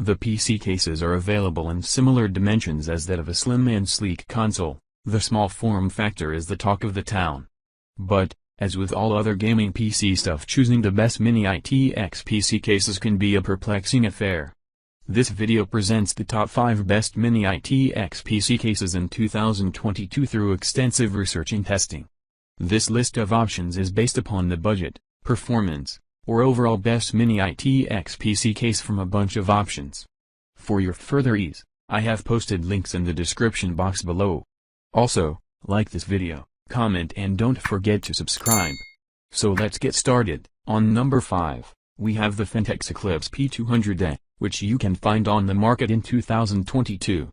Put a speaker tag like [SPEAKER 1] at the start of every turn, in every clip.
[SPEAKER 1] The PC cases are available in similar dimensions as that of a slim and sleek console. The small form factor is the talk of the town. But, as with all other gaming PC stuff, choosing the best Mini ITX PC cases can be a perplexing affair. This video presents the top 5 best Mini ITX PC cases in 2022 through extensive research and testing. This list of options is based upon the budget, performance, or overall best Mini ITX PC case from a bunch of options. For your further ease, I have posted links in the description box below. Also, like this video, comment and don't forget to subscribe. So let's get started. On number 5, we have the Phanteks Eclipse P200A, which you can find on the market in 2022.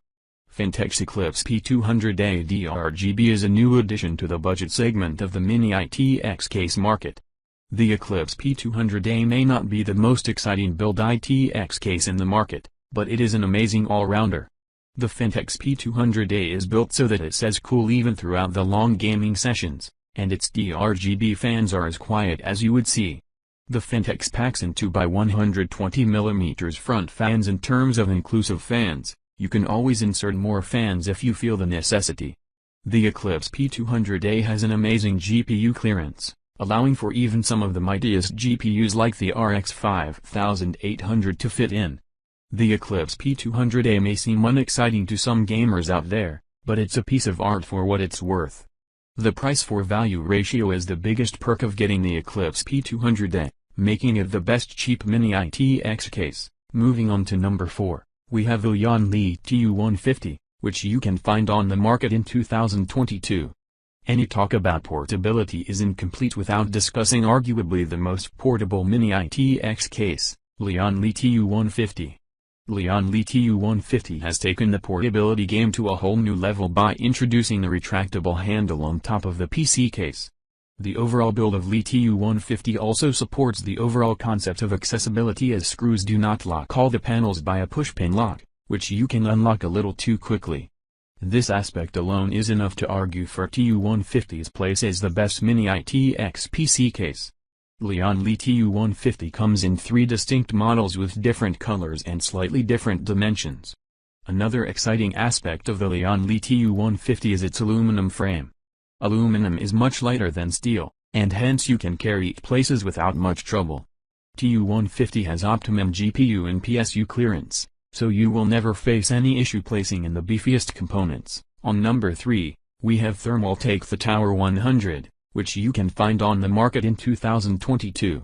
[SPEAKER 1] Phanteks Eclipse P200A DRGB is a new addition to the budget segment of the Mini ITX case market. The Eclipse P200A may not be the most exciting build ITX case in the market, but it is an amazing all-rounder. The Phanteks P200A is built so that it says cool even throughout the long gaming sessions, and its DRGB fans are as quiet as you would see. The Phanteks packs in 2x120mm front fans. In terms of inclusive fans, you can always insert more fans if you feel the necessity. The Eclipse P200A has an amazing GPU clearance, allowing for even some of the mightiest GPUs like the RX 5800 to fit in. The Eclipse P200A may seem unexciting to some gamers out there, but it's a piece of art for what it's worth. The price-for-value ratio is the biggest perk of getting the Eclipse P200A, making it the best cheap Mini ITX case. Moving on to number 4, we have the Lian Li TU150, which you can find on the market in 2022. Any talk about portability is incomplete without discussing arguably the most portable Mini ITX case, Lian Li TU150. Lian Li TU150 has taken the portability game to a whole new level by introducing the retractable handle on top of the PC case. The overall build of Li TU150 also supports the overall concept of accessibility, as screws do not lock all the panels by a pushpin lock, which you can unlock a little too quickly. This aspect alone is enough to argue for TU150's place as the best Mini ITX PC case. Lian Li TU150 comes in 3 distinct models with different colors and slightly different dimensions. Another exciting aspect of the Lian Li TU150 is its aluminum frame. Aluminum is much lighter than steel, and hence you can carry it places without much trouble. TU150 has optimum GPU and PSU clearance, so you will never face any issue placing in the beefiest components. On number 3, we have Thermaltake the Tower 100, which you can find on the market in 2022.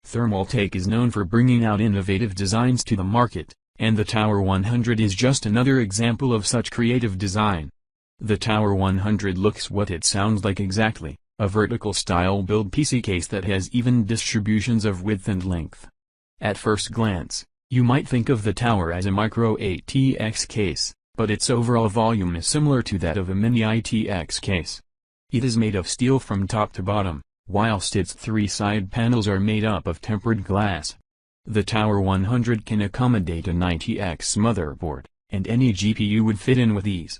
[SPEAKER 1] Thermaltake is known for bringing out innovative designs to the market, and the Tower 100 is just another example of such creative design. The Tower 100 looks what it sounds like exactly, a vertical style build PC case that has even distributions of width and length. At first glance, you might think of the Tower as a micro ATX case, but its overall volume is similar to that of a Mini ITX case. It is made of steel from top to bottom, whilst its 3 side panels are made up of tempered glass. The Tower 100 can accommodate an ITX motherboard, and any GPU would fit in with ease.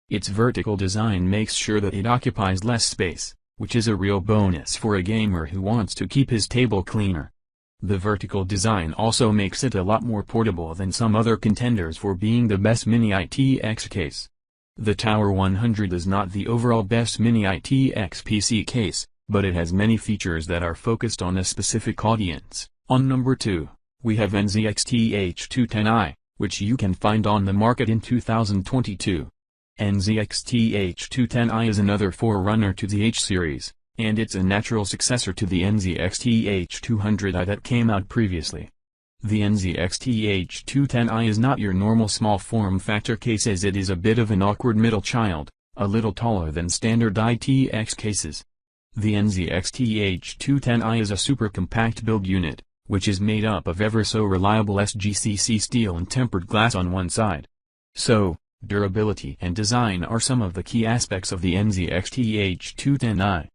[SPEAKER 1] Its vertical design makes sure that it occupies less space, which is a real bonus for a gamer who wants to keep his table cleaner. The vertical design also makes it a lot more portable than some other contenders for being the best Mini ITX case. The Tower 100 is not the overall best Mini ITX PC case, but it has many features that are focused on a specific audience. On number 2, we have NZXT H210i, which you can find on the market in 2022. NZXT H210i is another forerunner to the H series, and it's a natural successor to the NZXT H200i that came out previously. The NZXT H210i is not your normal small form factor case, as it is a bit of an awkward middle child, a little taller than standard ITX cases. The NZXT H210i is a super compact build unit, which is made up of ever so reliable SGCC steel and tempered glass on one side. So, durability and design are some of the key aspects of the NZXT H210i.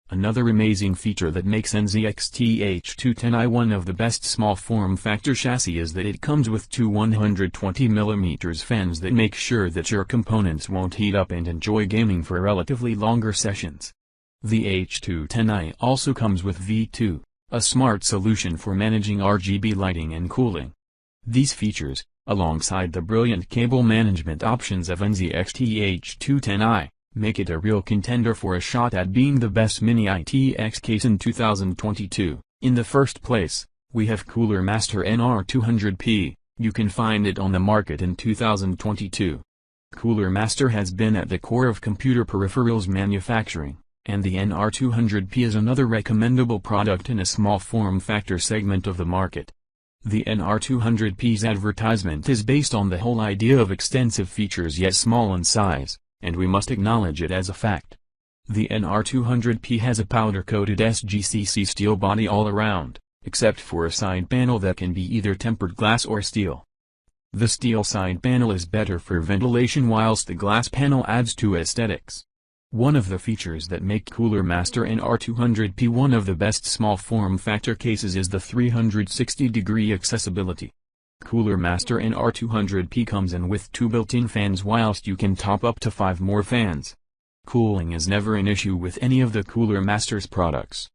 [SPEAKER 1] Another amazing feature that makes NZXT H210i one of the best small form factor chassis is that it comes with 2 120mm fans that make sure that your components won't heat up and enjoy gaming for relatively longer sessions. The H210i also comes with V2, a smart solution for managing RGB lighting and cooling. These features,
[SPEAKER 2] alongside the brilliant cable management options of NZXT H210i, make it a real contender for a shot at being the best Mini ITX case in 2022. In the first place, we have cooler Master NR200P. You can find it on the market in 2022. Cooler Master has been at the core of computer peripherals manufacturing, and the NR200P is another recommendable product in a small form factor segment of the market. The NR200P's advertisement is based on the whole idea of extensive features yet small in size, and we must acknowledge it as a fact. The NR200P has a powder-coated SGCC steel body all around, except for a side panel that can be either tempered glass or steel. The steel side panel is better for ventilation whilst the glass panel adds to aesthetics. One of the features that make Cooler Master NR200P one of the best small form factor cases is the 360-degree accessibility. Cooler Master NR200P comes in with 2 built-in fans whilst you can top up to 5 more fans. Cooling is never an issue with any of the Cooler Master's products.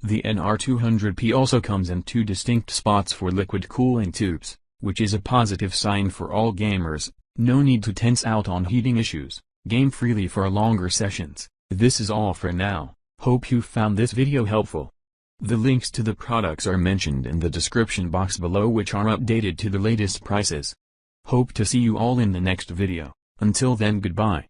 [SPEAKER 2] The NR200P also comes in 2 distinct spots for liquid cooling tubes, which is a positive sign for all gamers. No need to tense out on heating issues. Game freely for longer sessions. This is all for now. Hope you found this video helpful. The links to the products are mentioned in the description box below, which are updated to the latest prices. Hope to see you all in the next video. Until then, goodbye.